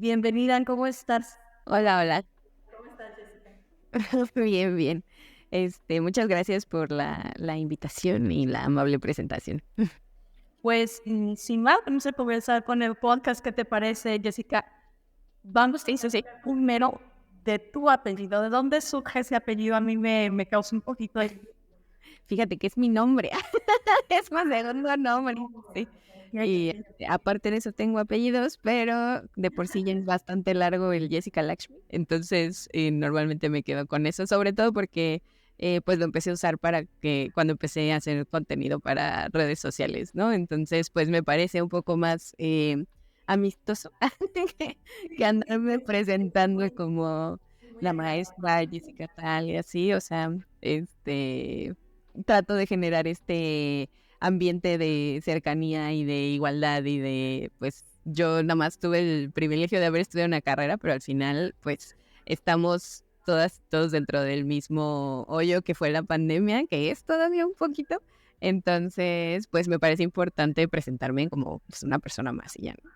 Bienvenida, ¿cómo estás? Hola, hola. ¿Cómo estás, Jessica? Bien, bien. Muchas gracias por la invitación y la amable presentación. Pues, sin más, vamos a comenzar con el podcast. ¿Qué te parece, Jessica? Vamos a Sí. saber primero de tu apellido. ¿De dónde surge ese apellido? A mí me causa un poquito de... Fíjate que es mi nombre, es mi segundo nombre, sí. Y, aparte de eso tengo apellidos, pero de por sí ya es bastante largo el Jessica Lakshmi, entonces, normalmente me quedo con eso, sobre todo porque, pues, lo empecé a usar para que cuando empecé a hacer contenido para redes sociales, ¿no? Entonces, pues, me parece un poco más, amistoso que que andarme presentando como la maestra Jessica tal y así, o sea, trato de generar este ambiente de cercanía y de igualdad y de, pues, yo nada más tuve el privilegio de haber estudiado una carrera, pero al final, pues, estamos todos dentro del mismo hoyo que fue la pandemia, que es todavía un poquito. Entonces, pues, me parece importante presentarme como, pues, una persona más y ya, ¿no?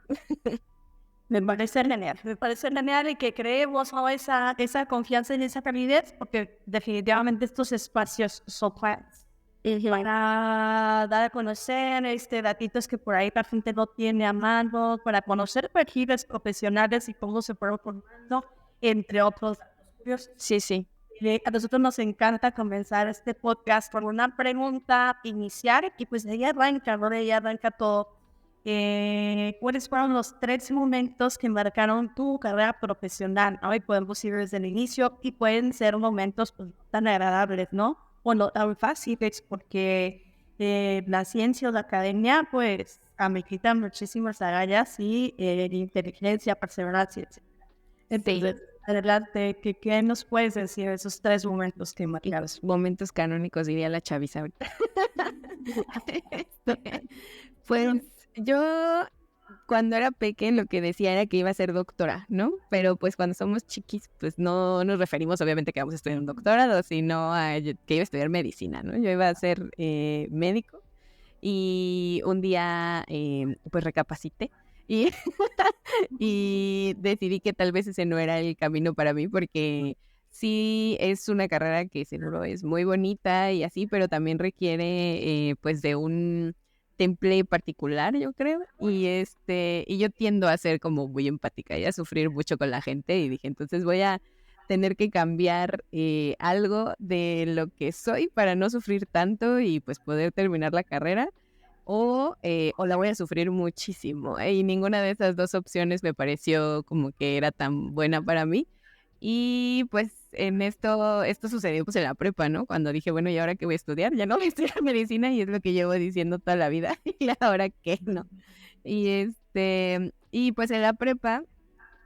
Me parece genial y que creemos, ¿no? esa confianza y esa calidez, porque definitivamente estos espacios son para dar a conocer datitos que por ahí la gente no tiene a mano, para conocer perfiles profesionales y cómo se fueron formando, entre otros datos curiosos. Sí, sí. A nosotros nos encanta comenzar este podcast con una pregunta inicial y pues de ahí arranca, ¿no? De ahí arranca todo. ¿Cuáles fueron los 3 momentos que marcaron tu carrera profesional, ¿no? Y podemos ir desde el inicio y pueden ser momentos pues, no tan agradables, ¿no? O no tan fáciles porque la ciencia o la academia pues amerita muchísimas agallas y inteligencia, perseverancia, etc. Sí. Entonces, adelante, ¿qué nos puedes decir de esos 3 momentos que marcaron? Los momentos canónicos, diría la chaviza ahorita. Pues, yo cuando era pequeña lo que decía era que iba a ser doctora, ¿no? Pero, pues, cuando somos chiquis, pues, no nos referimos obviamente que vamos a estudiar un doctorado, sino a que iba a estudiar medicina, ¿no? Yo iba a ser, médico y un día, pues, recapacité y y decidí que tal vez ese no era el camino para mí, porque sí es una carrera que seguro es muy bonita y así, pero también requiere, pues, de un temple particular, yo creo. Y yo tiendo a ser como muy empática y a sufrir mucho con la gente, y dije: "Entonces voy a tener que cambiar, algo de lo que soy para no sufrir tanto y, pues, poder terminar la carrera, o la voy a sufrir muchísimo", y ninguna de esas 2 opciones me pareció como que era tan buena para mí. Y, pues, en esto sucedió, pues, en la prepa, ¿no? Cuando dije: "Bueno, ¿y ahora qué voy a estudiar? Ya no voy a estudiar medicina", y es lo que llevo diciendo toda la vida, ¿y ahora qué, no? Y pues, en la prepa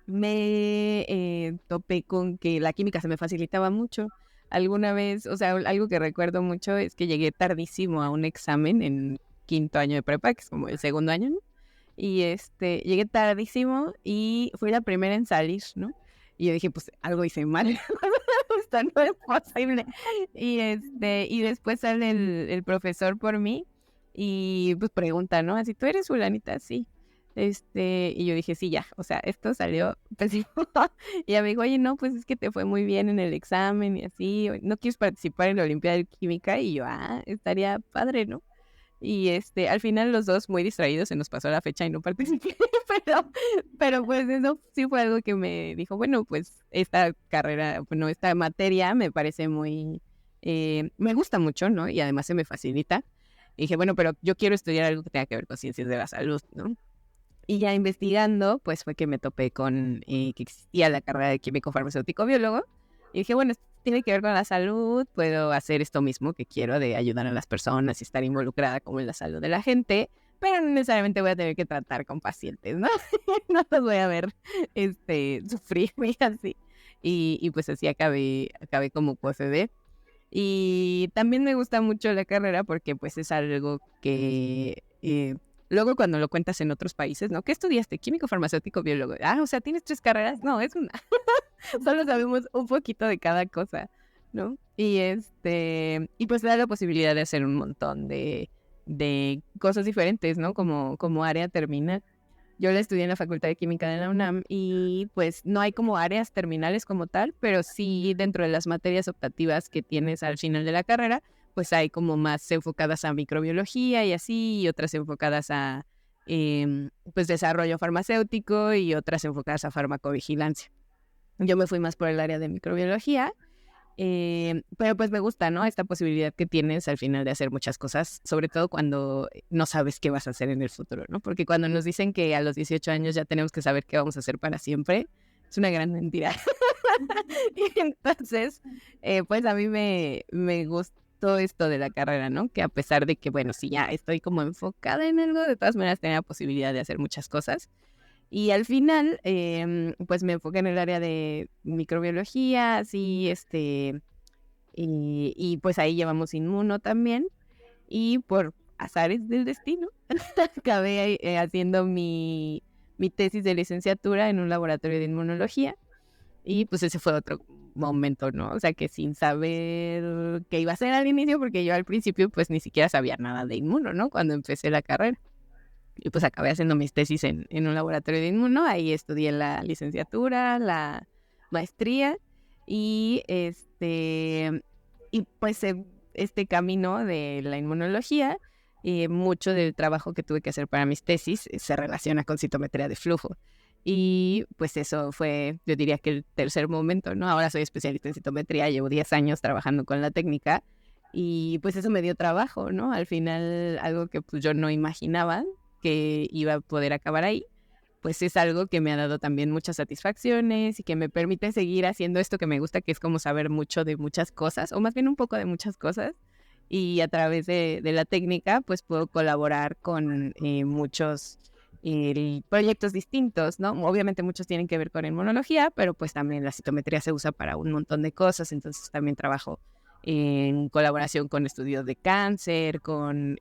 me, topé con que la química se me facilitaba mucho. Alguna vez, o sea, algo que recuerdo mucho es que llegué tardísimo a un examen en quinto año de prepa, que es como el segundo año, ¿no? Llegué tardísimo y fui la primera en salir, ¿no? Y yo dije: "Pues, algo hice mal, esto no es posible". Y después sale el profesor por mí y, pues, pregunta, ¿no? Así: "¿Tú eres fulanita?". "Sí". Y yo dije: "Sí, ya, o sea, esto salió pésimo". Y ella me dijo: "Oye, no, pues, es que te fue muy bien en el examen y así, ¿no quieres participar en la olimpiada de química?". Y yo: "Ah, estaría padre, ¿no?". Al final los 2 muy distraídos, se nos pasó la fecha y no participé, pero pues, eso sí fue algo que me dijo: "Bueno, pues, esta carrera, bueno, esta materia me parece muy, me gusta mucho, ¿no? Y además se me facilita". Y dije: "Bueno, pero yo quiero estudiar algo que tenga que ver con ciencias de la salud", ¿no? Y ya investigando, pues, fue que me topé con, que existía la carrera de químico farmacéutico biólogo, y dije: "Bueno, esto tiene que ver con la salud, puedo hacer esto mismo que quiero de ayudar a las personas y estar involucrada como en la salud de la gente, pero no necesariamente voy a tener que tratar con pacientes, ¿no? No los voy a ver, sufrir y así". Y pues así acabé como POSED. Y también me gusta mucho la carrera porque, pues, es algo que, luego cuando lo cuentas en otros países, ¿no? ¿Qué estudiaste? Químico, farmacéutico, biólogo. Ah, o sea, ¿tienes 3 carreras? No, es una. Solo sabemos un poquito de cada cosa, ¿no? Y pues, te da la posibilidad de hacer un montón de cosas diferentes, ¿no? Como área termina. Yo la estudié en la Facultad de Química de la UNAM y pues no hay como áreas terminales como tal, pero sí dentro de las materias optativas que tienes al final de la carrera, pues hay como más enfocadas a microbiología y así, y otras enfocadas a pues desarrollo farmacéutico y otras enfocadas a farmacovigilancia. Yo me fui más por el área de microbiología. Pero pues me gusta, ¿no? Esta posibilidad que tienes al final de hacer muchas cosas, sobre todo cuando no sabes qué vas a hacer en el futuro, ¿no? Porque cuando nos dicen que a los 18 años ya tenemos que saber qué vamos a hacer para siempre, es una gran mentira. Y entonces, pues a mí me gustó esto de la carrera, ¿no? Que a pesar de que, bueno, sí, ya estoy como enfocada en algo, de todas maneras tenía la posibilidad de hacer muchas cosas. Y al final, pues me enfoqué en el área de microbiología, así, y pues ahí llevamos inmuno también. Y por azares del destino, acabé haciendo mi tesis de licenciatura en un laboratorio de inmunología. Y pues ese fue otro momento, ¿no? O sea, que sin saber qué iba a hacer al inicio, porque yo al principio pues ni siquiera sabía nada de inmuno, ¿no? Cuando empecé la carrera. Y pues acabé haciendo mis tesis en un laboratorio de inmuno. Ahí estudié la licenciatura, la maestría y y pues este camino de la inmunología, mucho del trabajo que tuve que hacer para mis tesis se relaciona con citometría de flujo. Y pues eso fue, yo diría que el tercer momento, ¿no? Ahora soy especialista en citometría, llevo 10 años trabajando con la técnica y pues eso me dio trabajo, ¿no? Al final algo que pues yo no imaginaba que iba a poder acabar ahí, pues es algo que me ha dado también muchas satisfacciones y que me permite seguir haciendo esto que me gusta, que es como saber mucho de muchas cosas, o más bien un poco de muchas cosas, y a través de la técnica, pues puedo colaborar con muchos proyectos distintos, ¿no? Obviamente muchos tienen que ver con inmunología, pero pues también la citometría se usa para un montón de cosas, entonces también trabajo en colaboración con estudios de cáncer, con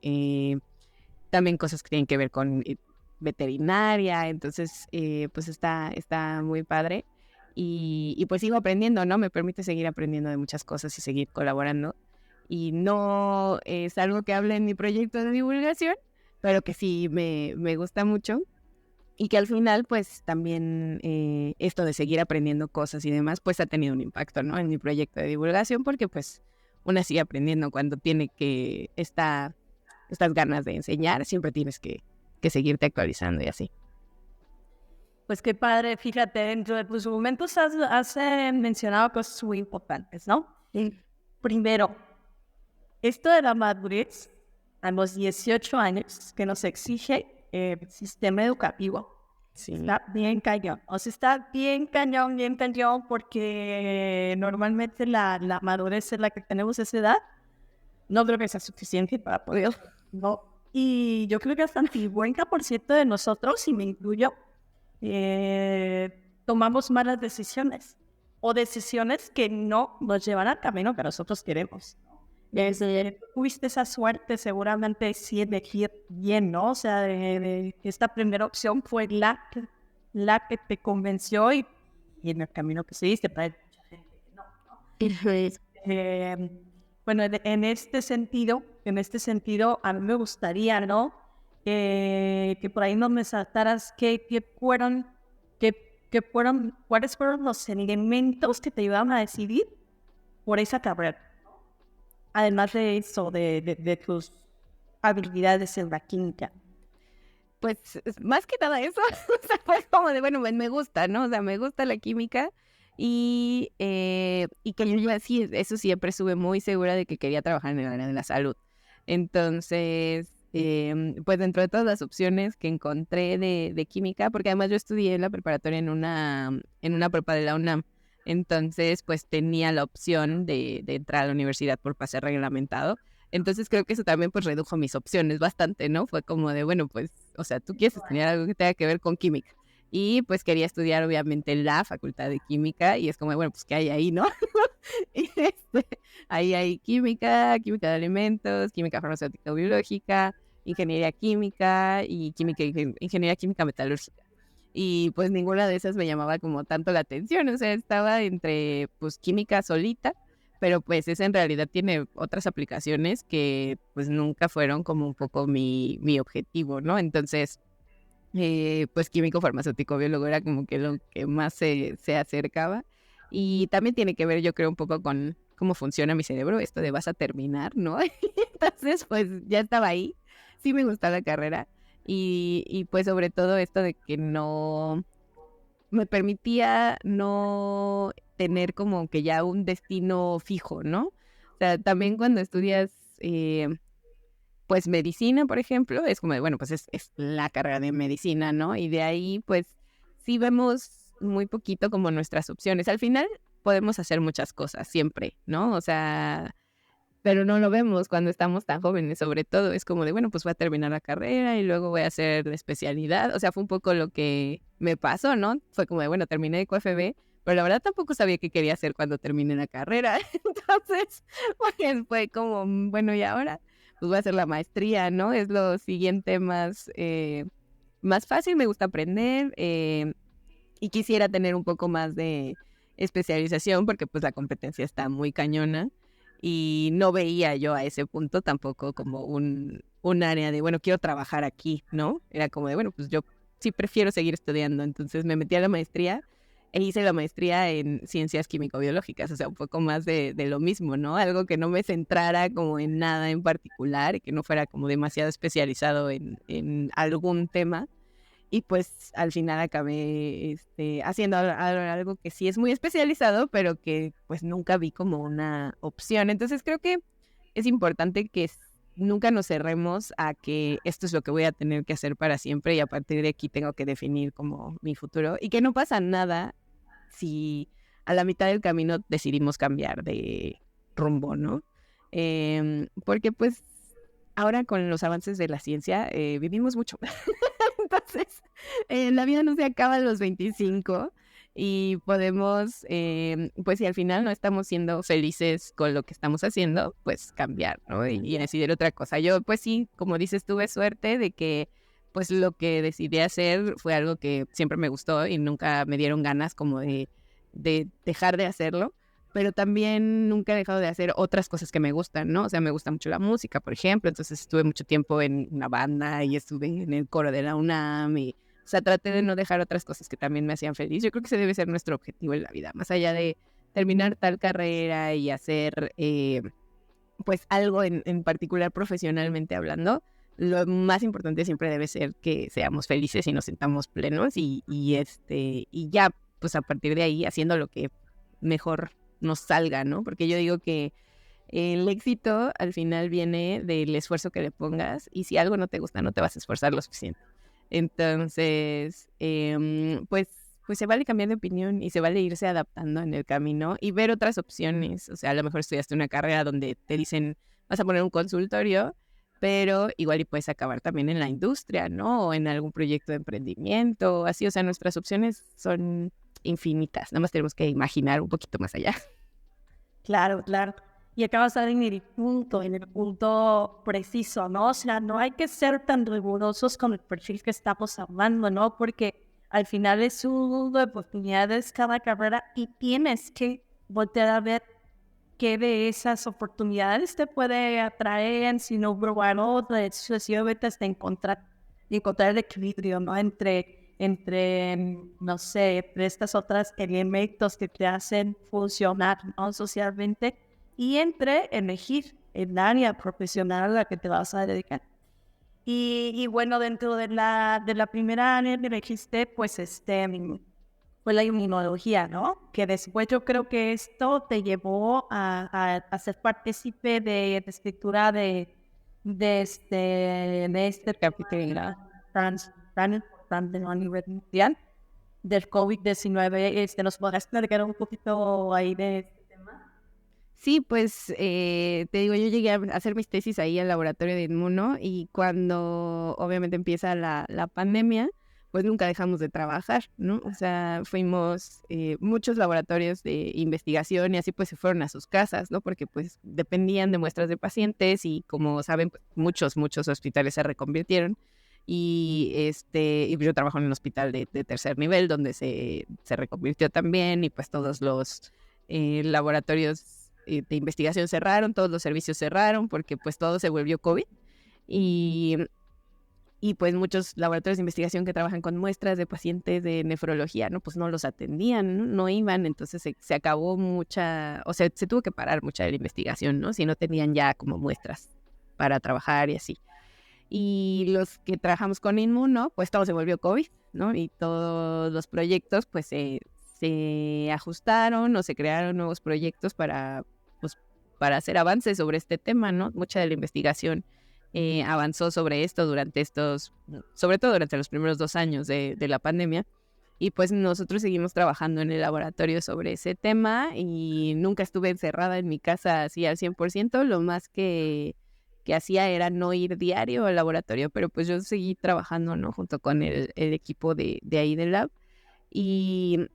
también cosas que tienen que ver con veterinaria, entonces pues está muy padre y pues sigo aprendiendo, ¿no? Me permite seguir aprendiendo de muchas cosas y seguir colaborando y no es algo que hable en mi proyecto de divulgación, pero que sí me gusta mucho y que al final pues también esto de seguir aprendiendo cosas y demás pues ha tenido un impacto, ¿no? En mi proyecto de divulgación porque pues una sigue aprendiendo cuando tiene que estas ganas de enseñar, siempre tienes que seguirte actualizando y así. Pues qué padre, fíjate, dentro de tus momentos has mencionado cosas muy importantes, ¿no? Primero, esto de la madurez a los 18 años que nos exige el sistema educativo. Sí. Está bien cañón. O sea, está bien cañón, porque normalmente la madurez en la que tenemos esa edad no creo que sea suficiente para poder, ¿no? Y yo creo que hasta el 50% de nosotros, y me incluyo, tomamos malas decisiones o decisiones que no nos llevan al camino que nosotros queremos. Tuviste esa suerte seguramente sí elegir bien, ¿no? O sea, esta primera opción fue la que te convenció y en el camino que seguiste, para mucha gente que no, ¿no? Bueno, en este sentido, a mí me gustaría, ¿no? Que por ahí no me saltaras cuáles fueron los elementos que te ayudaron a decidir por esa carrera. Además de eso, de tus habilidades en la química. Pues más que nada eso, o sea, fue como de, bueno, me gusta, ¿no? O sea, me gusta la química y que yo así, eso siempre estuve muy segura de que quería trabajar en el área de la salud. Entonces, pues dentro de todas las opciones que encontré de química, porque además yo estudié en la preparatoria en una prepa de la UNAM, entonces pues tenía la opción de entrar a la universidad por pase reglamentado. Entonces creo que eso también pues redujo mis opciones bastante, ¿no? Fue como de, bueno, pues, o sea, tú quieres estudiar algo que tenga que ver con química. Y pues quería estudiar obviamente en la Facultad de Química y es como, bueno, pues ¿qué hay ahí, no? Y ahí hay química de alimentos, química farmacéutica biológica, ingeniería química y ingeniería química metalúrgica. Y pues ninguna de esas me llamaba como tanto la atención, o sea, estaba entre pues química solita, pero pues esa en realidad tiene otras aplicaciones que pues nunca fueron como un poco mi objetivo, ¿no? Entonces pues químico farmacéutico biólogo era como que lo que más se acercaba. Y también tiene que ver, yo creo, un poco con cómo funciona mi cerebro, esto de vas a terminar, ¿no? Entonces, pues ya estaba ahí, sí me gustaba la carrera y pues sobre todo esto de que no me permitía no tener como que ya un destino fijo, ¿no? O sea, también cuando estudias, pues medicina, por ejemplo, es como de, bueno, pues es la carrera de medicina, ¿no? Y de ahí, pues sí vemos muy poquito como nuestras opciones. Al final podemos hacer muchas cosas, siempre, ¿no? O sea, pero no lo vemos cuando estamos tan jóvenes, sobre todo. Es como de, bueno, pues voy a terminar la carrera y luego voy a hacer la especialidad. O sea, fue un poco lo que me pasó, ¿no? Fue como de, bueno, terminé de QFB, pero la verdad tampoco sabía qué quería hacer cuando terminé la carrera. Entonces, pues fue como, bueno, ¿y ahora? Pues voy a hacer la maestría, ¿no? Es lo siguiente más fácil, me gusta aprender y quisiera tener un poco más de especialización porque pues la competencia está muy cañona y no veía yo a ese punto tampoco como un área de, bueno, quiero trabajar aquí, ¿no? Era como de, bueno, pues yo sí prefiero seguir estudiando. Entonces me metí a la maestría e hice la maestría en ciencias químico-biológicas, o sea, un poco más de lo mismo, ¿no? Algo que no me centrara como en nada en particular y que no fuera como demasiado especializado en algún tema. Y pues al final acabé haciendo algo que sí es muy especializado, pero que pues nunca vi como una opción. Entonces creo que es importante que nunca nos cerremos a que esto es lo que voy a tener que hacer para siempre y a partir de aquí tengo que definir como mi futuro y que no pasa nada si a la mitad del camino decidimos cambiar de rumbo, ¿no? Porque pues ahora con los avances de la ciencia vivimos mucho. Entonces, la vida no se acaba a los 25 y podemos, pues si al final no estamos siendo felices con lo que estamos haciendo, pues cambiar, ¿no? Y decidir otra cosa. Yo, pues sí, como dices, tuve suerte de que pues lo que decidí hacer fue algo que siempre me gustó y nunca me dieron ganas como de dejar de hacerlo, pero también nunca he dejado de hacer otras cosas que me gustan, ¿no? O sea, me gusta mucho la música, por ejemplo, entonces estuve mucho tiempo en una banda y estuve en el coro de la UNAM y, o sea, traté de no dejar otras cosas que también me hacían feliz. Yo creo que ese debe ser nuestro objetivo en la vida, más allá de terminar tal carrera y hacer, pues, algo en particular profesionalmente hablando. Lo más importante siempre debe ser que seamos felices y nos sintamos plenos y ya, pues, a partir de ahí, haciendo lo que mejor nos salga, ¿no? Porque yo digo que el éxito al final viene del esfuerzo que le pongas y si algo no te gusta no te vas a esforzar lo suficiente. Entonces, pues se vale cambiar de opinión y se vale irse adaptando en el camino y ver otras opciones. O sea, a lo mejor estudiaste una carrera donde te dicen vas a poner un consultorio, pero igual y puedes acabar también en la industria, ¿no? O en algún proyecto de emprendimiento, así. O sea, nuestras opciones son infinitas. Nada más tenemos que imaginar un poquito más allá. Claro, claro. Y acabas de dar en el punto preciso, ¿no? O sea, no hay que ser tan rigurosos con el perfil que estamos hablando, ¿no? Porque al final es un mundo de oportunidades cada carrera y tienes que voltear a ver qué de esas oportunidades te puede atraer, si no probar otra, sucesivamente hasta encontrar el equilibrio, ¿no? No sé, entre estas otras elementos que te hacen funcionar, ¿no? Socialmente y entre elegir el área profesional a la que te vas a dedicar. Y bueno, dentro de la primera área que elegiste, pues fue la inmunología, ¿no? Que después yo creo que esto te llevó a ser partícipe de escritura de este capítulo tan importante a nivel mundial del COVID-19. ¿Nos podrás platicar un poquito ahí de este tema? Sí, pues te digo, yo llegué a hacer mis tesis ahí al laboratorio de Inmuno y cuando obviamente empieza la pandemia, pues nunca dejamos de trabajar, ¿no? O sea, fuimos muchos laboratorios de investigación y así pues se fueron a sus casas, ¿no? Porque pues dependían de muestras de pacientes y como saben, pues, muchos hospitales se reconvirtieron y yo trabajo en un hospital de tercer nivel donde se reconvirtió también y pues todos los laboratorios de investigación cerraron, todos los servicios cerraron porque pues todo se volvió COVID y y pues muchos laboratorios de investigación que trabajan con muestras de pacientes de nefrología, ¿no? Pues no los atendían, no iban, entonces se acabó mucha, o sea, se tuvo que parar mucha de la investigación, ¿no? Si no tenían ya como muestras para trabajar y así. Y los que trabajamos con Inmuno, pues todo se volvió COVID, ¿no? Y todos los proyectos, pues se ajustaron o se crearon nuevos proyectos pues, para hacer avances sobre este tema, ¿no? Mucha de la investigación avanzó sobre esto sobre todo durante los primeros 2 años de la pandemia. Y pues nosotros seguimos trabajando en el laboratorio sobre ese tema y nunca estuve encerrada en mi casa así al 100%. Lo más que hacía era no ir diario al laboratorio, pero pues yo seguí trabajando, ¿no? Junto con el equipo de ahí del lab. Y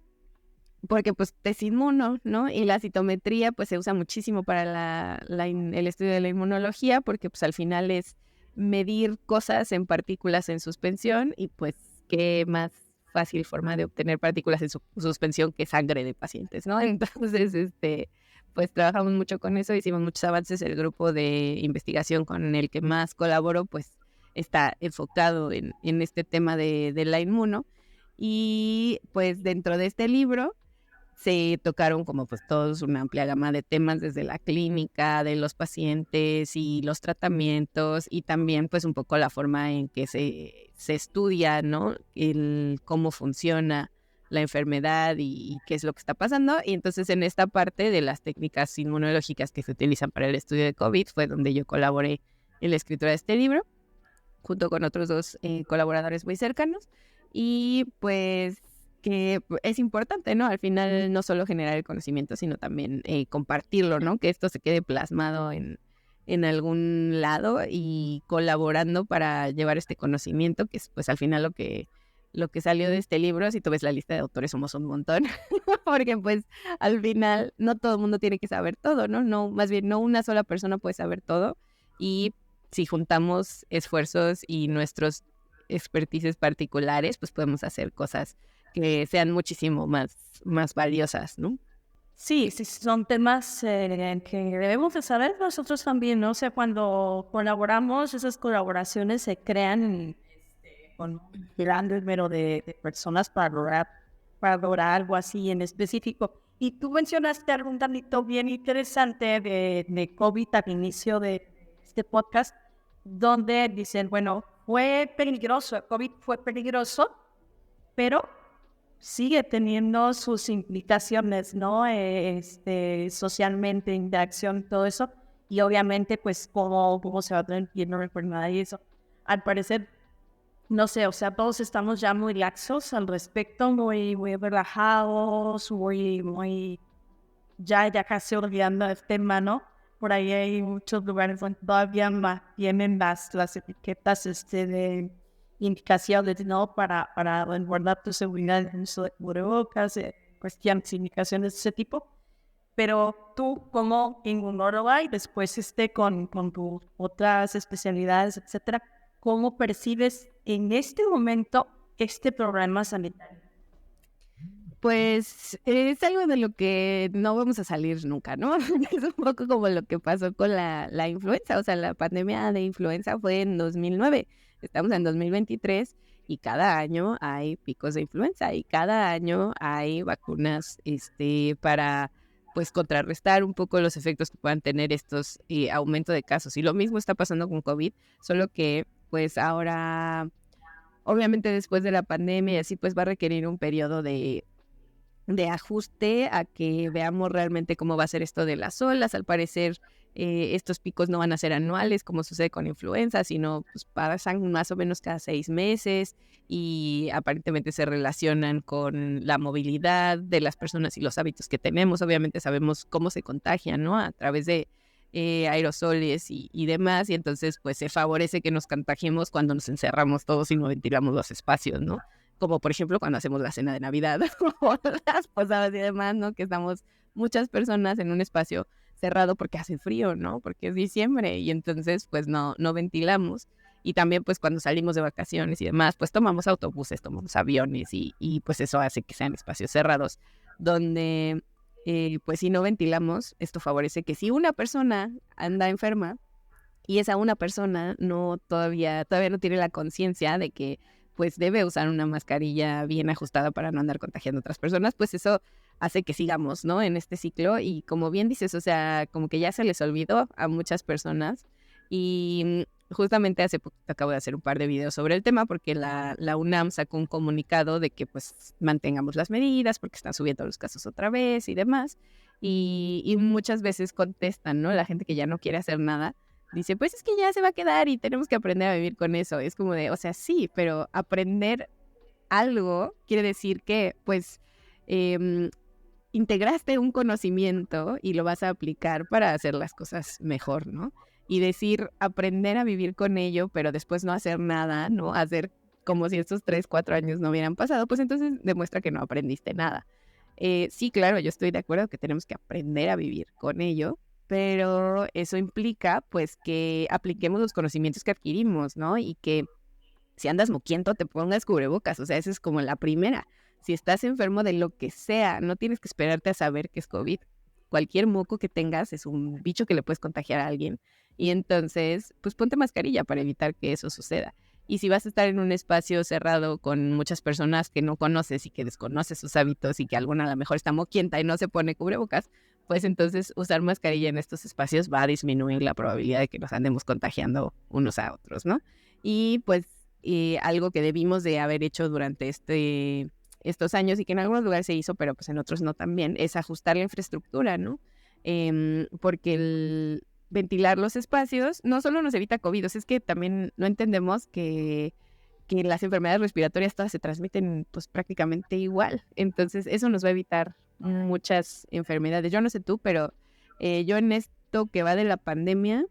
porque pues es inmuno, ¿no? Y la citometría pues se usa muchísimo para el estudio de la inmunología, porque pues al final es medir cosas en partículas en suspensión y pues qué más fácil forma de obtener partículas en suspensión que sangre de pacientes, ¿no? Entonces, pues trabajamos mucho con eso, hicimos muchos avances. El grupo de investigación con el que más colaboro pues está enfocado en este tema de la inmuno. Y pues dentro de este libro se tocaron como pues todos una amplia gama de temas desde la clínica, de los pacientes y los tratamientos, y también pues un poco la forma en que se estudia, ¿no? Cómo funciona la enfermedad y qué es lo que está pasando. Y entonces en esta parte de las técnicas inmunológicas que se utilizan para el estudio de COVID fue donde yo colaboré en la escritura de este libro, junto con otros 2 colaboradores muy cercanos. Y pues que es importante, ¿no? Al final no solo generar el conocimiento, sino también compartirlo, ¿no? Que esto se quede plasmado en algún lado y colaborando para llevar este conocimiento, que es pues al final lo que salió de este libro. Si tú ves la lista de autores somos un montón, porque pues al final no todo el mundo tiene que saber todo, ¿no? No, más bien no una sola persona puede saber todo, y si juntamos esfuerzos y nuestros expertices particulares, pues podemos hacer cosas que sean muchísimo más valiosas, ¿no? Sí, sí, son temas que debemos de saber nosotros también, ¿no? O sea, cuando colaboramos, esas colaboraciones se crean con un gran número de personas para lograr algo así en específico. Y tú mencionaste algún tantito bien interesante de COVID al inicio de este podcast, donde dicen, bueno, fue peligroso, el COVID fue peligroso, pero sigue teniendo sus implicaciones, ¿no? Socialmente, interacción, todo eso. Y obviamente, pues, cómo se va transmitiendo la enfermedad y eso. Al parecer, no sé, o sea, todos estamos ya muy laxos al respecto, muy relajados, ya casi olvidando el tema, ¿no? Por ahí hay muchos lugares donde todavía tienen las etiquetas de indicaciones, ¿no? Para guardar tu seguridad en el uso de cubrebocas, cuestiones, indicaciones de ese tipo. Pero tú como inmunóloga y después con tus otras especialidades, etcétera, ¿cómo percibes en este momento este problema sanitario? Pues es algo de lo que no vamos a salir nunca, ¿no? Es un poco como lo que pasó con la influenza. O sea, la pandemia de influenza fue en 2009, estamos en 2023 y cada año hay picos de influenza y cada año hay vacunas para pues contrarrestar un poco los efectos que puedan tener estos aumento de casos. Y lo mismo está pasando con COVID, solo que pues ahora, obviamente después de la pandemia y así, pues va a requerir un periodo de ajuste a que veamos realmente cómo va a ser esto de las olas. Al parecer, estos picos no van a ser anuales como sucede con influenza, sino pues pasan más o menos cada 6 meses y aparentemente se relacionan con la movilidad de las personas y los hábitos que tenemos. Obviamente sabemos cómo se contagian, ¿no? A través de aerosoles y demás, y entonces pues se favorece que nos contagiemos cuando nos encerramos todos y no ventilamos los espacios, ¿no? Como por ejemplo cuando hacemos la cena de Navidad o las posadas y demás, ¿no? Que estamos muchas personas en un espacio cerrado porque hace frío, ¿no? Porque es diciembre y entonces pues no ventilamos. Y también pues cuando salimos de vacaciones y demás, pues tomamos autobuses, tomamos aviones y pues eso hace que sean espacios cerrados donde pues si no ventilamos, esto favorece que si una persona anda enferma, y esa una persona todavía no tiene la conciencia de que pues debe usar una mascarilla bien ajustada para no andar contagiando a otras personas, pues eso hace que sigamos, ¿no? En este ciclo y como bien dices, o sea, como que ya se les olvidó a muchas personas y justamente hace poquito acabo de hacer un par de videos sobre el tema porque la UNAM sacó un comunicado de que pues mantengamos las medidas porque están subiendo los casos otra vez y demás y muchas veces contestan, ¿no? La gente que ya no quiere hacer nada dice, pues es que ya se va a quedar y tenemos que aprender a vivir con eso. Es como de, o sea, sí, pero aprender algo quiere decir que pues integraste un conocimiento y lo vas a aplicar para hacer las cosas mejor, ¿no? Y decir, aprender a vivir con ello, pero después no hacer nada, ¿no? Hacer como si estos 3, 4 años no hubieran pasado, pues entonces demuestra que no aprendiste nada. Sí, claro, yo estoy de acuerdo que tenemos que aprender a vivir con ello, pero eso implica, pues, que apliquemos los conocimientos que adquirimos, ¿no? Y que si andas moquiento, te pongas cubrebocas, o sea, esa es como la primera. Si estás enfermo de lo que sea, no tienes que esperarte a saber que es COVID. Cualquier moco que tengas es un bicho que le puedes contagiar a alguien. Y entonces, pues ponte mascarilla para evitar que eso suceda. Y si vas a estar en un espacio cerrado con muchas personas que no conoces y que desconoces sus hábitos y que alguna a lo mejor está moquienta y no se pone cubrebocas, pues entonces usar mascarilla en estos espacios va a disminuir la probabilidad de que nos andemos contagiando unos a otros, ¿no? Y pues algo que debimos de haber hecho durante estos años y que en algunos lugares se hizo, pero pues en otros no también, es ajustar la infraestructura, ¿no? Porque el ventilar los espacios no solo nos evita COVID, o sea, es que también no entendemos que las enfermedades respiratorias todas se transmiten pues prácticamente igual. Entonces eso nos va a evitar muchas enfermedades. Yo no sé tú, pero yo en esto que va de la pandemia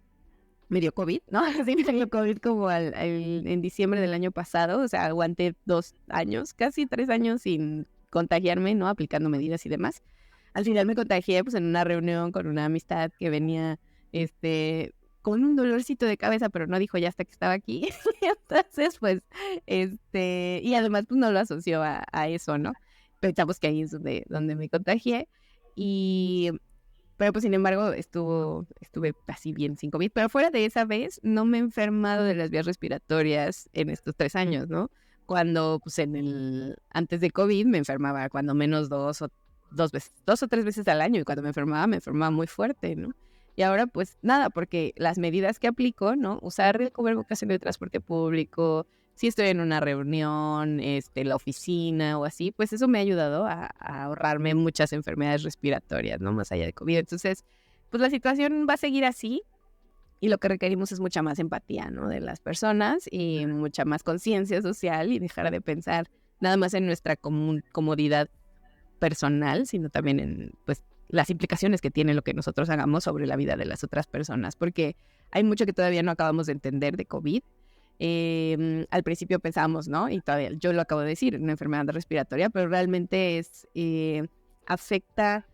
me dio COVID, ¿no? Sí, me dio COVID como en diciembre del año pasado, o sea, aguanté 2 años, casi 3 años sin contagiarme, ¿no? Aplicando medidas y demás. Al final me contagié pues en una reunión con una amistad que venía, con un dolorcito de cabeza, pero no dijo ya hasta que estaba aquí. Entonces, pues, y además pues no lo asoció a eso, ¿no? Pensamos que ahí es donde me contagié pero pues sin embargo estuve así bien sin COVID, pero fuera de esa vez no me he enfermado de las vías respiratorias en estos 3 años, ¿no? Cuando pues antes de COVID me enfermaba cuando menos 2 o 3 veces al año y cuando me enfermaba muy fuerte, ¿no? Y ahora pues nada, porque las medidas que aplico, ¿no? Usar el cubrebocas en el transporte público, si estoy en una reunión, la oficina o así, pues eso me ha ayudado a ahorrarme muchas enfermedades respiratorias, ¿no? Más allá de COVID. Entonces, pues la situación va a seguir así y lo que requerimos es mucha más empatía, ¿no? De las personas y mucha más conciencia social y dejar de pensar nada más en nuestra comodidad personal, sino también en, pues, las implicaciones que tiene lo que nosotros hagamos sobre la vida de las otras personas, porque hay mucho que todavía no acabamos de entender de COVID. Al principio pensábamos, ¿no? Y todavía yo lo acabo de decir, una enfermedad respiratoria, pero realmente afecta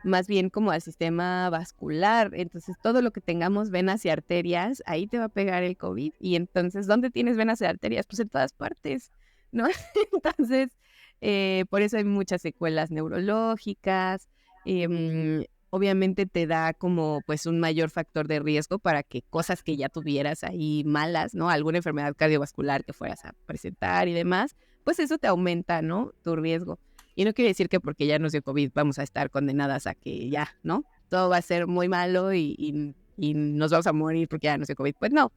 más bien como al sistema vascular. Entonces, todo lo que tengamos venas y arterias, ahí te va a pegar el COVID. Y entonces, ¿dónde tienes venas y arterias? Pues en todas partes, ¿no? Entonces, por eso hay muchas secuelas neurológicas. Obviamente te da como pues un mayor factor de riesgo para que cosas que ya tuvieras ahí malas, ¿no? Alguna enfermedad cardiovascular que fueras a presentar y demás, pues eso te aumenta, ¿no? Tu riesgo. Y no quiere decir que porque ya nos dio COVID vamos a estar condenadas a que ya, ¿no? Todo va a ser muy malo y nos vamos a morir porque ya nos dio COVID. Pues no,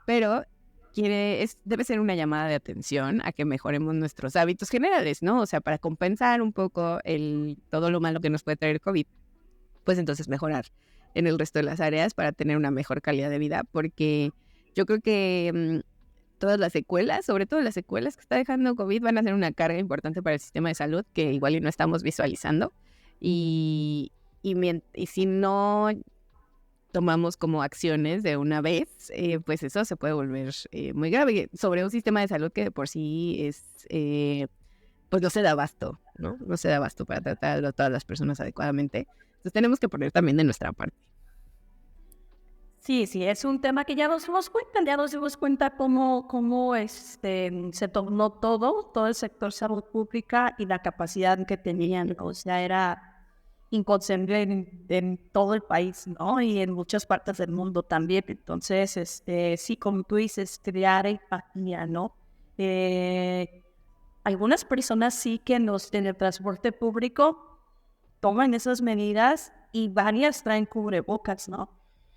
pero debe ser una llamada de atención a que mejoremos nuestros hábitos generales, ¿no? O sea, para compensar un poco todo lo malo que nos puede traer COVID, pues entonces mejorar en el resto de las áreas para tener una mejor calidad de vida, porque yo creo que todas las secuelas, sobre todo las secuelas que está dejando COVID, van a ser una carga importante para el sistema de salud que igual y no estamos visualizando. Y si no tomamos como acciones de una vez, pues eso se puede volver muy grave sobre un sistema de salud que de por sí pues no se da abasto, ¿no? No se da abasto para tratar a todas las personas adecuadamente. Entonces tenemos que poner también de nuestra parte. Sí, es un tema que ya nos dimos cuenta cómo se tornó todo el sector salud pública y la capacidad que tenían. O sea, era inconcebible en todo el país, ¿no? Y en muchas partes del mundo también. Entonces, sí, como tú dices, crear empatía, ¿no? Algunas personas sí que en el transporte público toman esas medidas y varias traen cubrebocas, ¿no?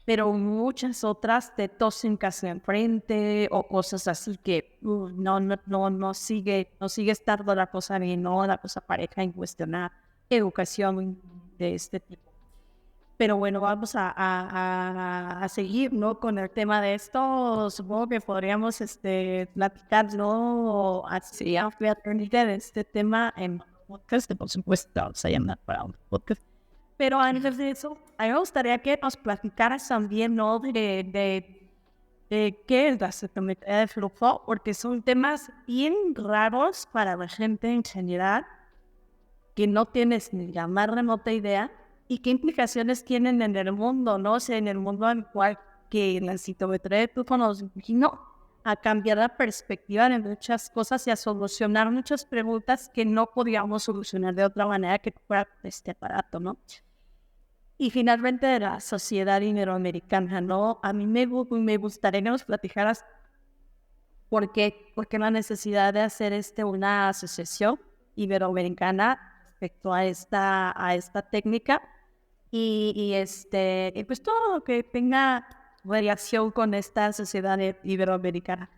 Pero muchas otras te tosen casi enfrente o cosas así que no sigue estando la cosa bien, no la cosa pareja en cuestionar educación de este tipo. Pero bueno, vamos a seguir, ¿no? Con el tema de esto. Supongo que podríamos platicar, ¿no? Así ampliamente de este tema en podcast, por supuesto, vamos a llamar para un podcast. Pero antes de eso, a mí me gustaría que nos platicaras también, ¿no? De qué es la citometría de flujo, porque son temas bien raros para la gente en general, que no tienes ni la más remota idea, y qué implicaciones tienen en el mundo, ¿no? O sea, en el mundo actual, que la citometría de flujo nos vino a cambiar la perspectiva de muchas cosas y a solucionar muchas preguntas que no podíamos solucionar de otra manera que fuera este aparato, ¿no? Y finalmente de la sociedad iberoamericana, ¿no? A mí me gustaría que nos platicaras por qué la necesidad de hacer una asociación iberoamericana respecto a esta técnica y pues todo lo que tenga relación con esta sociedad iberoamericana.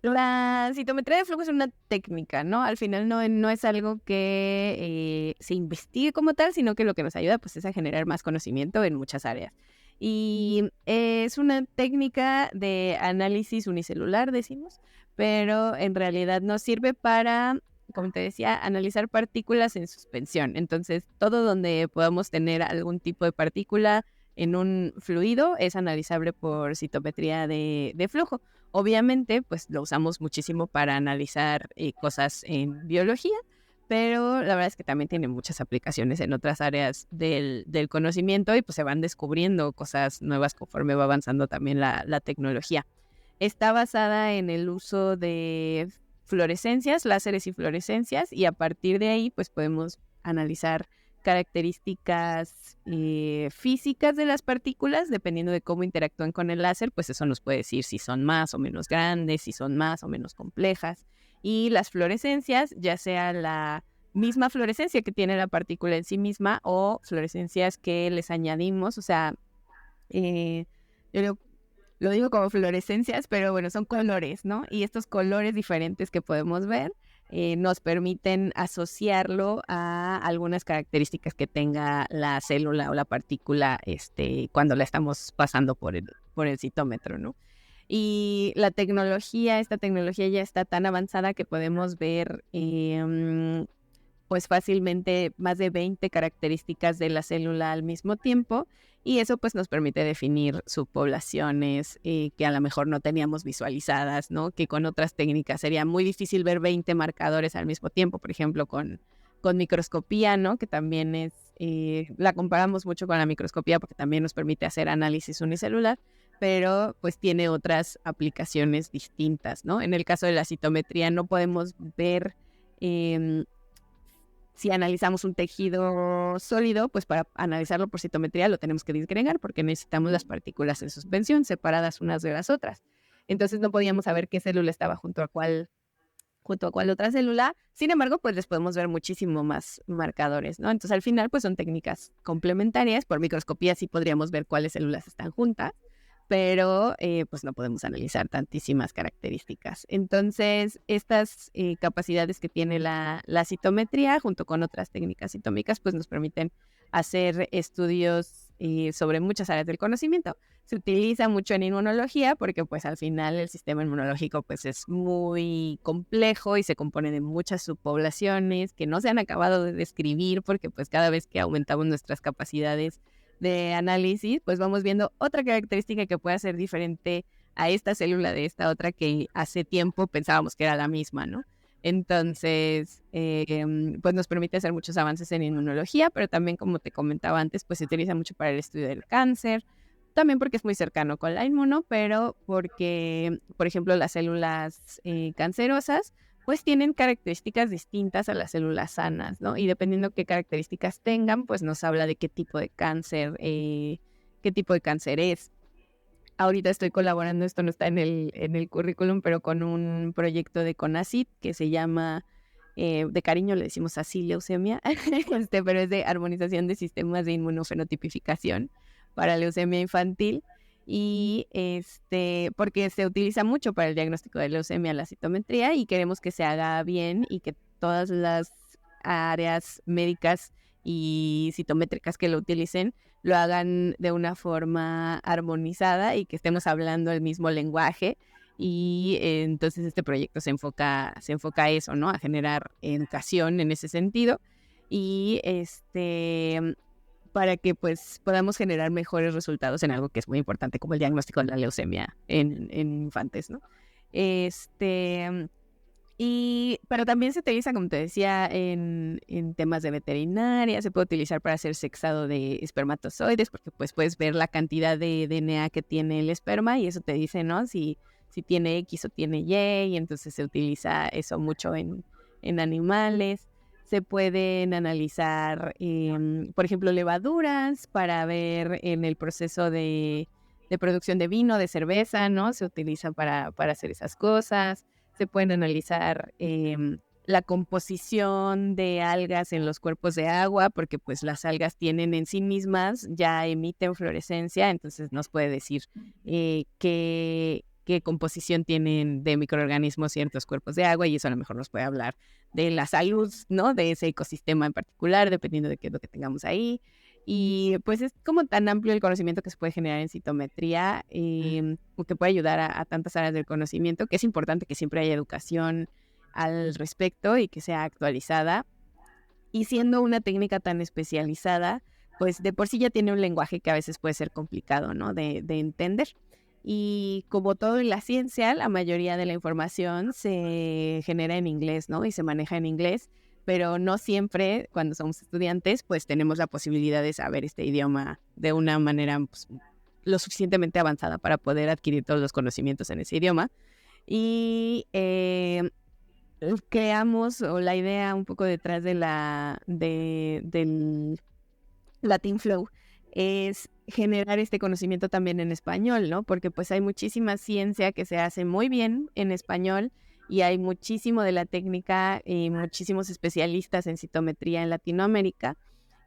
La citometría de flujo es una técnica, ¿no? Al final no es algo que se investigue como tal, sino que lo que nos ayuda pues es a generar más conocimiento en muchas áreas. Y es una técnica de análisis unicelular, decimos, pero en realidad nos sirve para, como te decía, analizar partículas en suspensión. Entonces, todo donde podamos tener algún tipo de partícula en un fluido es analizable por citometría de flujo. Obviamente, pues lo usamos muchísimo para analizar cosas en biología, pero la verdad es que también tiene muchas aplicaciones en otras áreas del conocimiento y pues se van descubriendo cosas nuevas conforme va avanzando también la tecnología. Está basada en el uso de fluorescencias, láseres y fluorescencias, y a partir de ahí pues podemos analizar características físicas de las partículas, dependiendo de cómo interactúan con el láser, pues eso nos puede decir si son más o menos grandes, si son más o menos complejas. Y las fluorescencias, ya sea la misma fluorescencia que tiene la partícula en sí misma o fluorescencias que les añadimos, o sea, yo lo digo como fluorescencias, pero bueno, son colores, ¿no? Y estos colores diferentes que podemos ver nos permiten asociarlo a algunas características que tenga la célula o la partícula cuando la estamos pasando por el citómetro, ¿no? Y esta tecnología ya está tan avanzada que podemos ver pues fácilmente más de 20 características de la célula al mismo tiempo, y eso pues nos permite definir subpoblaciones que a lo mejor no teníamos visualizadas, ¿no? Que con otras técnicas sería muy difícil ver 20 marcadores al mismo tiempo, por ejemplo con microscopía, ¿no? Que también la comparamos mucho con la microscopía porque también nos permite hacer análisis unicelular, pero pues tiene otras aplicaciones distintas, ¿no? En el caso de la citometría no podemos ver si analizamos un tejido sólido, pues para analizarlo por citometría lo tenemos que disgregar porque necesitamos las partículas en suspensión separadas unas de las otras. Entonces no podíamos saber qué célula estaba junto a cuál otra célula. Sin embargo, pues les podemos ver muchísimo más marcadores, ¿no? Entonces al final pues son técnicas complementarias. Por microscopía sí podríamos ver cuáles células están juntas, pero pues no podemos analizar tantísimas características. Entonces, estas capacidades que tiene la citometría, junto con otras técnicas citómicas, pues nos permiten hacer estudios sobre muchas áreas del conocimiento. Se utiliza mucho en inmunología porque pues al final el sistema inmunológico pues es muy complejo y se compone de muchas subpoblaciones que no se han acabado de describir porque pues cada vez que aumentamos nuestras capacidades de análisis, pues vamos viendo otra característica que puede ser diferente a esta célula de esta otra que hace tiempo pensábamos que era la misma, ¿no? Entonces, pues nos permite hacer muchos avances en inmunología, pero también, como te comentaba antes, pues se utiliza mucho para el estudio del cáncer, también porque es muy cercano con la inmuno, pero porque, por ejemplo, las células cancerosas, pues tienen características distintas a las células sanas, ¿no? Y dependiendo qué características tengan, pues nos habla de qué tipo de cáncer es. Ahorita estoy colaborando, esto no está en el currículum, pero con un proyecto de CONACYT que se llama, de cariño le decimos así, leucemia, pero es de armonización de sistemas de inmunofenotipificación para leucemia infantil. Y porque se utiliza mucho para el diagnóstico de leucemia la citometría y queremos que se haga bien y que todas las áreas médicas y citométricas que lo utilicen lo hagan de una forma armonizada y que estemos hablando el mismo lenguaje. Y entonces este proyecto se enfoca a eso, ¿no? A generar educación en ese sentido y para que pues podamos generar mejores resultados en algo que es muy importante como el diagnóstico de la leucemia en infantes, ¿no? Pero también se utiliza, como te decía, en temas de veterinaria, se puede utilizar para hacer sexado de espermatozoides, porque pues puedes ver la cantidad de DNA que tiene el esperma y eso te dice, ¿no? Si tiene X o tiene Y, y entonces se utiliza eso mucho en animales. Se pueden analizar, por ejemplo, levaduras para ver en el proceso de producción de vino, de cerveza, ¿no? Se utiliza para hacer esas cosas. Se pueden analizar la composición de algas en los cuerpos de agua, porque pues las algas tienen en sí mismas, ya emiten fluorescencia, entonces nos puede decir qué composición tienen de microorganismos ciertos cuerpos de agua, y eso a lo mejor nos puede hablar de la salud, ¿no? De ese ecosistema en particular, dependiendo de qué es lo que tengamos ahí. Y pues es como tan amplio el conocimiento que se puede generar en citometría, que puede ayudar a tantas áreas del conocimiento, que es importante que siempre haya educación al respecto y que sea actualizada. Y siendo una técnica tan especializada, pues de por sí ya tiene un lenguaje que a veces puede ser complicado, ¿no? De entender. Y como todo en la ciencia, la mayoría de la información se genera en inglés, ¿no? Y se maneja en inglés, pero no siempre cuando somos estudiantes, pues tenemos la posibilidad de saber este idioma de una manera pues, lo suficientemente avanzada para poder adquirir todos los conocimientos en ese idioma. Y creamos, o la idea un poco detrás del Latin Flow es generar este conocimiento también en español, ¿no? Porque pues hay muchísima ciencia que se hace muy bien en español y hay muchísimo de la técnica y muchísimos especialistas en citometría en Latinoamérica,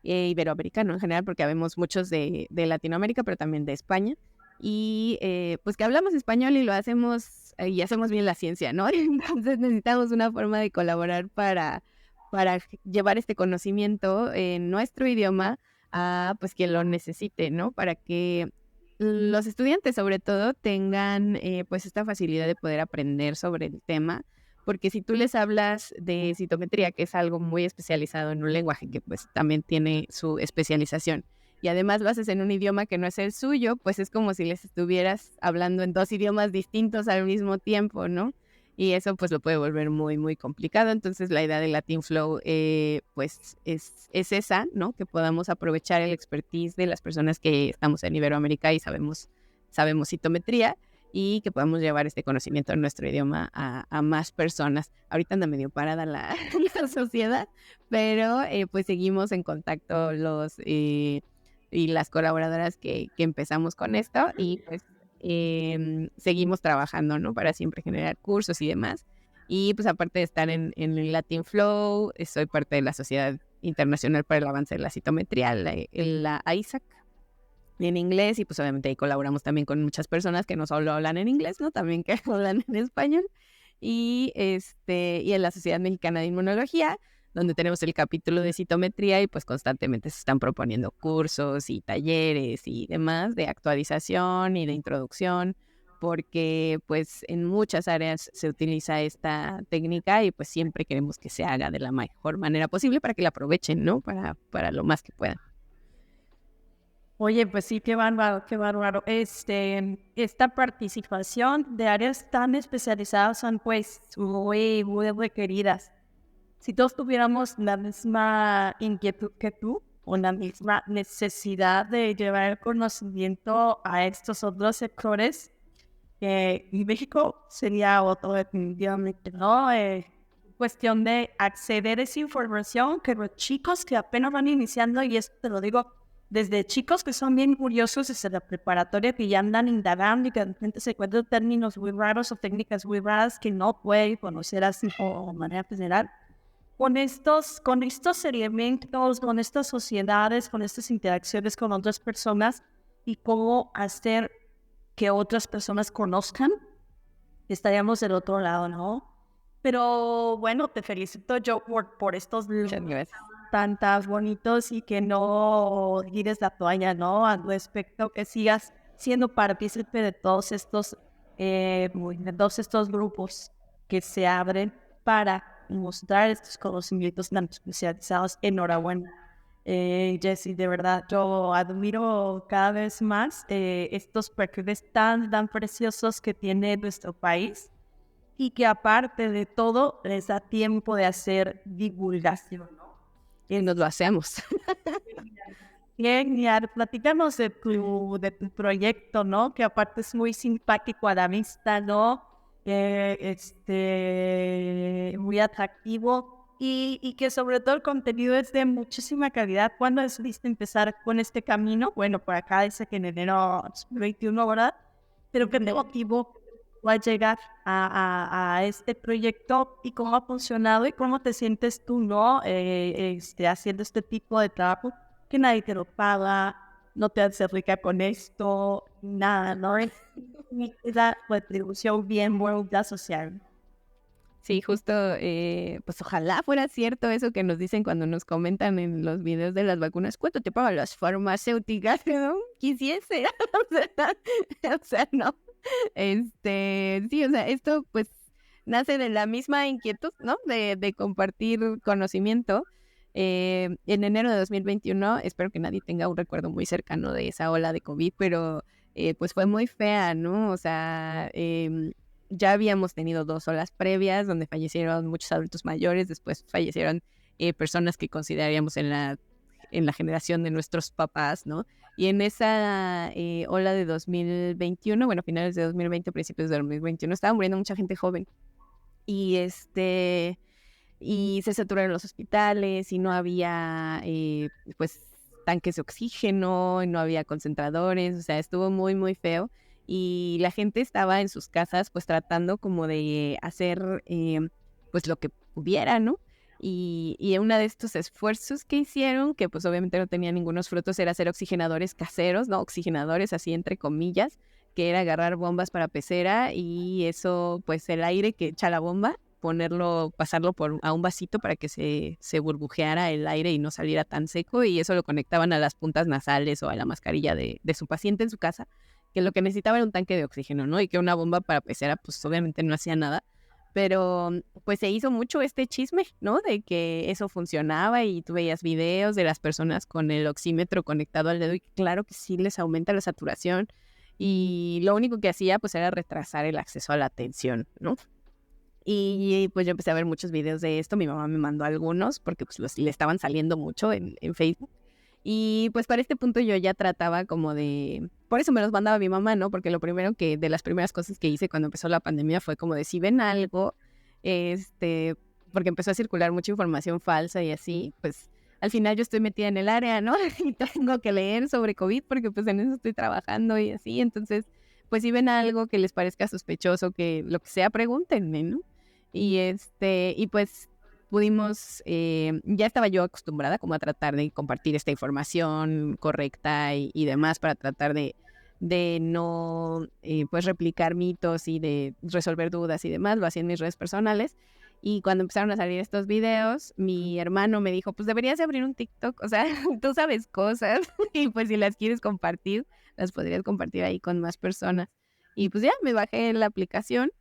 iberoamericano en general, porque habemos muchos de Latinoamérica, pero también de España. Y pues que hablamos español y lo hacemos, y hacemos bien la ciencia, ¿no? Entonces necesitamos una forma de colaborar para llevar este conocimiento en nuestro idioma a pues quien lo necesite, ¿no? Para que los estudiantes sobre todo tengan pues esta facilidad de poder aprender sobre el tema, porque si tú les hablas de citometría, que es algo muy especializado en un lenguaje que pues también tiene su especialización, y además lo haces en un idioma que no es el suyo, pues es como si les estuvieras hablando en dos idiomas distintos al mismo tiempo, ¿no? Y eso pues lo puede volver muy, muy complicado. Entonces la idea de Latin Flow pues es esa, ¿no? Que podamos aprovechar el expertise de las personas que estamos en Iberoamérica y sabemos citometría, y que podamos llevar este conocimiento en nuestro idioma a más personas. Ahorita anda medio parada la sociedad, pero pues seguimos en contacto y las colaboradoras que empezamos con esto, y pues seguimos trabajando, ¿no? Para siempre generar cursos y demás. Y pues aparte de estar en el Latin Flow, soy parte de la Sociedad Internacional para el Avance de la Citometría, la AISAC, en inglés, y pues obviamente ahí colaboramos también con muchas personas que no solo hablan en inglés, ¿no? También que hablan en español. Y en la Sociedad Mexicana de Inmunología, donde tenemos el capítulo de citometría, y pues constantemente se están proponiendo cursos y talleres y demás de actualización y de introducción, porque pues en muchas áreas se utiliza esta técnica y pues siempre queremos que se haga de la mejor manera posible para que la aprovechen, ¿no? Para lo más que puedan. Oye, pues sí, qué bárbaro, qué bárbaro. Esta participación de áreas tan especializadas son pues muy, muy requeridas. Si todos tuviéramos la misma inquietud que tú, o la misma necesidad de llevar el conocimiento a estos otros sectores, México sería otro definitivamente, ¿no? cuestión de acceder a esa información que los chicos que apenas van iniciando, y esto te lo digo desde chicos que son bien curiosos desde la preparatoria, que ya andan indagando y que de repente se encuentran términos muy raros o técnicas muy raras que no pueden conocer así o de manera general. Con estos elementos, con estas sociedades, con estas interacciones con otras personas y cómo hacer que otras personas conozcan, estaríamos del otro lado, ¿no? Pero bueno, te felicito yo por estos tan bonitos y que no tires la toalla, ¿no? Al respecto, que sigas siendo partícipe de todos estos grupos que se abren para mostrar estos conocimientos tan especializados. Enhorabuena. Jessie, de verdad, yo admiro cada vez más estos perfiles tan preciosos que tiene nuestro país y que aparte de todo les da tiempo de hacer divulgación, ¿no? Y nos lo hacemos. Genial, platícanos de tu proyecto, ¿no? Que aparte es muy simpático a la vista, ¿no? Muy atractivo y que sobre todo el contenido es de muchísima calidad. ¿Cuándo decidiste empezar con este camino? Bueno, por acá dice que en enero 2021, ¿verdad? Pero ¿qué te motivó a llegar a este proyecto y cómo ha funcionado y cómo te sientes tú, ¿no? Haciendo este tipo de trabajo que nadie te lo paga, no te haces rica con esto, nada, ¿no? Es la retribución bien buena social. Sí, justo, pues ojalá fuera cierto eso que nos dicen cuando nos comentan en los videos de las vacunas. ¿Cuánto te pagan las farmacéuticas? ¿No? Quisiese. O sea, no. Sí, o sea, esto pues nace de la misma inquietud, ¿no? De compartir conocimiento. En enero de 2021, espero que nadie tenga un recuerdo muy cercano de esa ola de COVID, pero pues fue muy fea, ¿no? O sea, ya habíamos tenido 2 olas previas donde fallecieron muchos adultos mayores, después fallecieron personas que consideraríamos en la generación de nuestros papás, ¿no? Y en esa ola de 2021, bueno, finales de 2020, principios de 2021, estaba muriendo mucha gente joven. Y y se saturaron los hospitales y no había, pues, tanques de oxígeno, y no había concentradores, o sea, estuvo muy feo. Y la gente estaba en sus casas, pues, tratando como de hacer, pues, lo que pudiera, ¿no? Y uno de estos esfuerzos que hicieron, que pues obviamente no tenía ningunos frutos, era hacer oxigenadores caseros, ¿no? Oxigenadores así entre comillas, que era agarrar bombas para pecera y eso, pues el aire que echa la bomba, pasarlo a un vasito para que se burbujeara el aire y no saliera tan seco, y eso lo conectaban a las puntas nasales o a la mascarilla de su paciente en su casa, que lo que necesitaba era un tanque de oxígeno, ¿no? Y que una bomba para pecera, pues obviamente no hacía nada. Pero pues se hizo mucho este chisme, ¿no? De que eso funcionaba y tú veías videos de las personas con el oxímetro conectado al dedo y claro que sí les aumenta la saturación y lo único que hacía pues era retrasar el acceso a la atención, ¿no? Y pues yo empecé a ver muchos videos de esto, mi mamá me mandó algunos porque pues le estaban saliendo mucho en Facebook. Y pues para este punto yo ya trataba como de... Por eso me los mandaba mi mamá, ¿no? Porque de las primeras cosas que hice cuando empezó la pandemia fue como de si ven algo, porque empezó a circular mucha información falsa y así, pues al final yo estoy metida en el área, ¿no? Y tengo que leer sobre COVID porque pues en eso estoy trabajando y así, entonces pues si ven algo que les parezca sospechoso, que lo que sea, pregúntenme, ¿no? Y pues ya estaba yo acostumbrada como a tratar de compartir esta información correcta y demás para tratar de no pues replicar mitos y de resolver dudas y demás, lo hacía en mis redes personales. Y cuando empezaron a salir estos videos, mi hermano me dijo, pues deberías de abrir un TikTok, o sea, tú sabes cosas y pues si las quieres compartir, las podrías compartir ahí con más personas. Y pues ya me bajé la aplicación.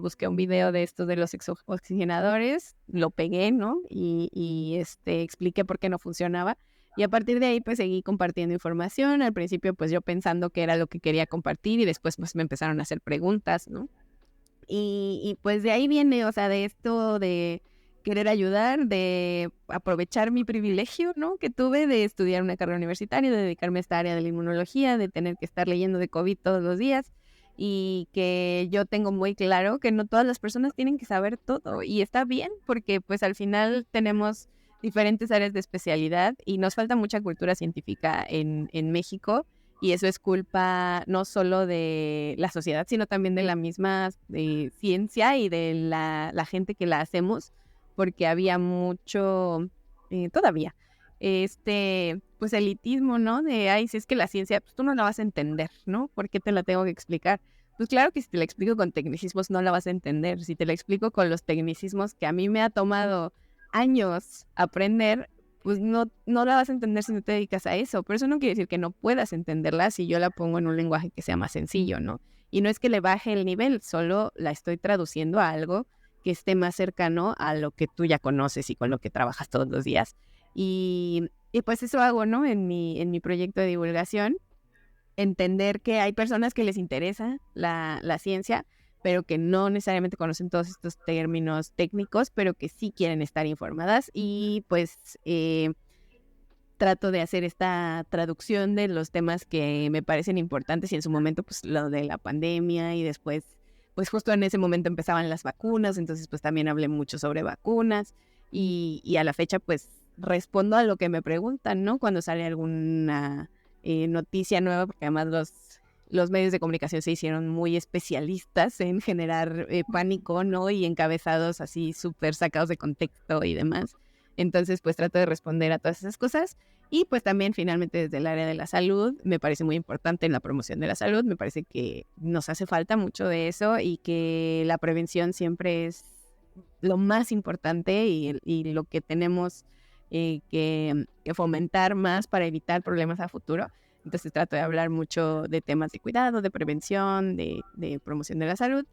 Busqué un video de estos de los oxigenadores, lo pegué, ¿no? Y expliqué por qué no funcionaba. Y a partir de ahí, pues, seguí compartiendo información. Al principio, pues, yo pensando que era lo que quería compartir y después, pues, me empezaron a hacer preguntas, ¿no? Y pues, de ahí viene, o sea, de esto de querer ayudar, de aprovechar mi privilegio, ¿no? Que tuve de estudiar una carrera universitaria, de dedicarme a esta área de la inmunología, de tener que estar leyendo de COVID todos los días. y que yo tengo muy claro que no todas las personas tienen que saber todo y está bien porque pues al final tenemos diferentes áreas de especialidad y nos falta mucha cultura científica en México y eso es culpa no solo de la sociedad, sino también de la misma ciencia y de la gente que la hacemos, porque había mucho, todavía, pues elitismo, ¿no? De, ay, si es que la ciencia, pues tú no la vas a entender, ¿no? ¿Por qué te la tengo que explicar? Pues claro que si te la explico con tecnicismos no la vas a entender. Si te la explico con los tecnicismos que a mí me ha tomado años aprender, pues no la vas a entender si no te dedicas a eso. Pero eso no quiere decir que no puedas entenderla si yo la pongo en un lenguaje que sea más sencillo, ¿no? Y no es que le baje el nivel, solo la estoy traduciendo a algo que esté más cercano a lo que tú ya conoces y con lo que trabajas todos los días. Y pues eso hago, ¿no? En mi proyecto de divulgación, entender que hay personas que les interesa la ciencia, pero que no necesariamente conocen todos estos términos técnicos, pero que sí quieren estar informadas y pues trato de hacer esta traducción de los temas que me parecen importantes y en su momento pues lo de la pandemia y después pues justo en ese momento empezaban las vacunas, entonces pues también hablé mucho sobre vacunas y a la fecha pues respondo a lo que me preguntan, ¿no? Cuando sale alguna noticia nueva, porque además los medios de comunicación se hicieron muy especialistas en generar pánico, ¿no? Y encabezados así súper sacados de contexto y demás. Entonces, pues trato de responder a todas esas cosas. Y pues también finalmente desde el área de la salud, me parece muy importante en la promoción de la salud, me parece que nos hace falta mucho de eso y que la prevención siempre es lo más importante y lo que tenemos que fomentar más para evitar problemas a futuro. Entonces trato de hablar mucho de temas de cuidado, de prevención, de promoción de la salud,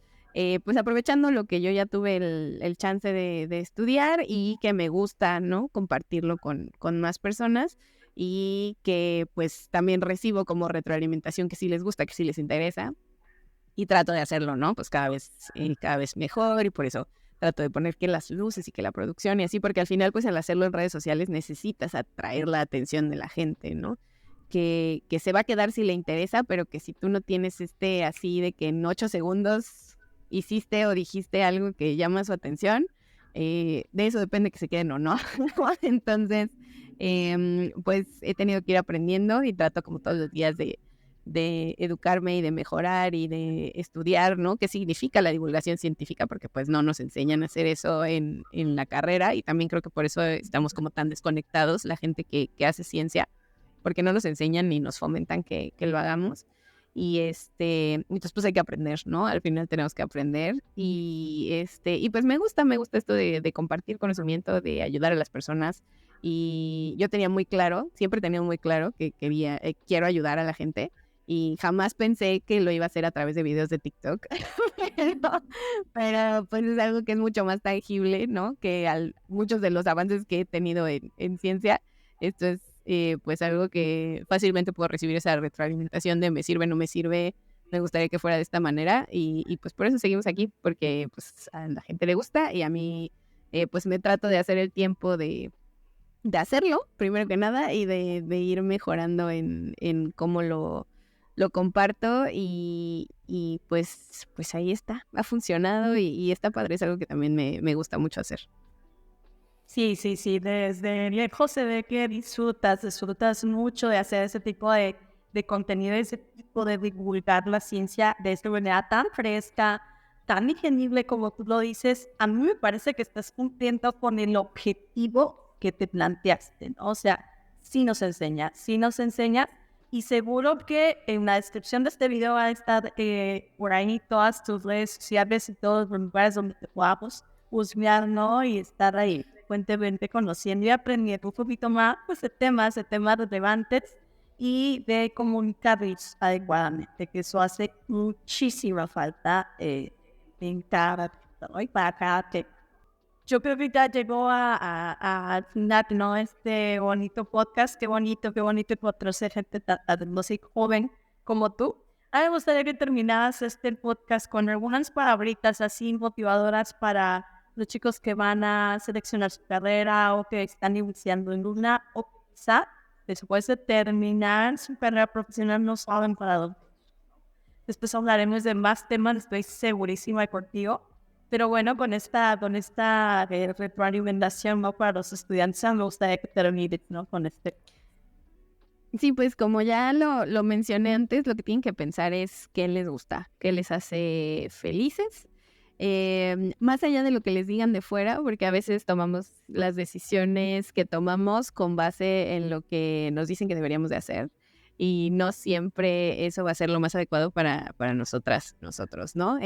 pues aprovechando lo que yo ya tuve el chance de estudiar y que me gusta, ¿no? Compartirlo con más personas y que pues también recibo como retroalimentación que sí les gusta, que sí les interesa y trato de hacerlo, ¿no? Pues cada vez mejor y por eso trato de poner que las luces y que la producción y así, porque al final pues al hacerlo en redes sociales necesitas atraer la atención de la gente, ¿no? Que se va a quedar si le interesa, pero que si tú no tienes así de que en 8 segundos hiciste o dijiste algo que llama su atención, de eso depende que se queden o no. Entonces, pues he tenido que ir aprendiendo y trato como todos los días de educarme y de mejorar y de estudiar, ¿no? ¿Qué significa la divulgación científica? Porque pues no nos enseñan a hacer eso en la carrera y también creo que por eso estamos como tan desconectados la gente que hace ciencia, porque no nos enseñan ni nos fomentan que lo hagamos. Y entonces pues hay que aprender, ¿no? Al final tenemos que aprender y pues me gusta esto de compartir conocimiento, de ayudar a las personas y yo tenía muy claro, siempre he tenido muy claro que quiero ayudar a la gente y jamás pensé que lo iba a hacer a través de videos de TikTok, pero, pero pues es algo que es mucho más tangible, ¿no? Que muchos de los avances que he tenido en ciencia, esto es pues algo que fácilmente puedo recibir esa retroalimentación de me sirve, no me sirve, me gustaría que fuera de esta manera y pues por eso seguimos aquí, porque pues a la gente le gusta y a mí pues me trato de hacer el tiempo de hacerlo, primero que nada, y de ir mejorando en cómo lo comparto y pues ahí está, ha funcionado y está padre, es algo que también me gusta mucho hacer. Sí, sí, sí, desde lejos se ve que disfrutas mucho de hacer ese tipo de contenido, ese tipo de divulgar la ciencia de esta manera tan fresca, tan digerible como tú lo dices. A mí me parece que estás cumpliendo con el objetivo que te planteaste, ¿no? O sea, sí nos enseña, y seguro que en la descripción de este video va a estar por ahí todas tus redes sociales y todos los lugares donde te podamos husmear, ¿no? Y estar ahí frecuentemente conociendo y aprendiendo un poquito más pues, de temas relevantes y de comunicarlos adecuadamente, que eso hace muchísima falta en cada ¿no? Y para cada tema. Yo creo que ya llegó al final, ¿no? Este bonito podcast, qué bonito conocer gente tan talentosa y joven como tú. A mí me gustaría que terminaras este podcast con algunas palabritas así motivadoras para los chicos que van a seleccionar su carrera o que están iniciando en una o quizá después de terminar su carrera profesional no saben para dónde. Después hablaremos de más temas, estoy segurísima contigo. Pero bueno, con esta retroalimentación, ¿no? Para los estudiantes, me gustaría que termines, ¿no? Con este. Sí, pues como ya lo mencioné antes, lo que tienen que pensar es qué les gusta, qué les hace felices, más allá de lo que les digan de fuera, porque a veces tomamos las decisiones que tomamos con base en lo que nos dicen que deberíamos de hacer y no siempre eso va a ser lo más adecuado para nosotros, ¿no?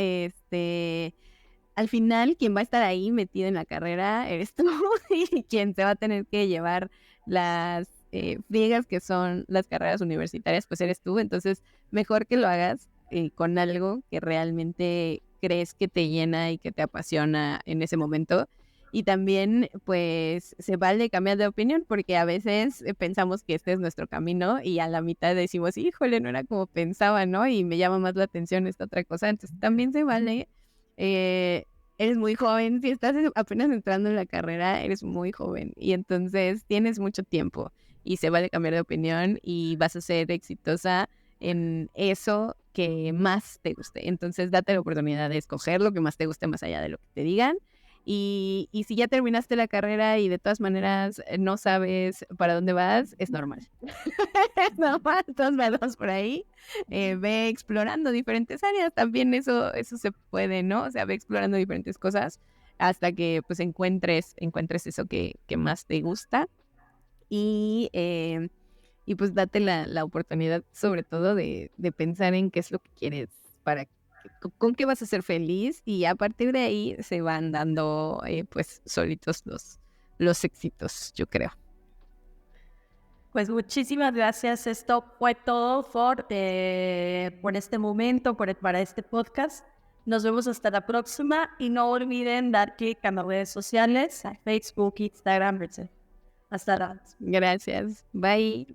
Al final, quien va a estar ahí metido en la carrera eres tú y quien te va a tener que llevar las friegas que son las carreras universitarias, pues eres tú. Entonces, mejor que lo hagas con algo que realmente crees que te llena y que te apasiona en ese momento. Y también, pues, se vale cambiar de opinión porque a veces pensamos que este es nuestro camino y a la mitad decimos, híjole, no era como pensaba, ¿no? Y me llama más la atención esta otra cosa. Entonces, también se vale. eh, Eres muy joven, si estás apenas entrando en la carrera, eres muy joven y entonces tienes mucho tiempo y se vale cambiar de opinión y vas a ser exitosa en eso que más te guste. Entonces, date la oportunidad de escoger lo que más te guste más allá de lo que te digan. Y si ya terminaste la carrera y de todas maneras no sabes para dónde vas, es normal. Es normal, todos vamos por ahí. Ve explorando diferentes áreas. También eso se puede, ¿no? O sea, ve explorando diferentes cosas hasta que pues encuentres eso que más te gusta y pues date la oportunidad sobre todo de pensar en qué es lo que quieres con qué vas a ser feliz y a partir de ahí se van dando pues solitos los éxitos, yo creo. Pues muchísimas gracias. Esto fue todo por este momento, para este podcast. Nos vemos hasta la próxima y no olviden dar clic a las redes sociales, a Facebook, Instagram, etc. Hasta la próxima. Gracias. Bye.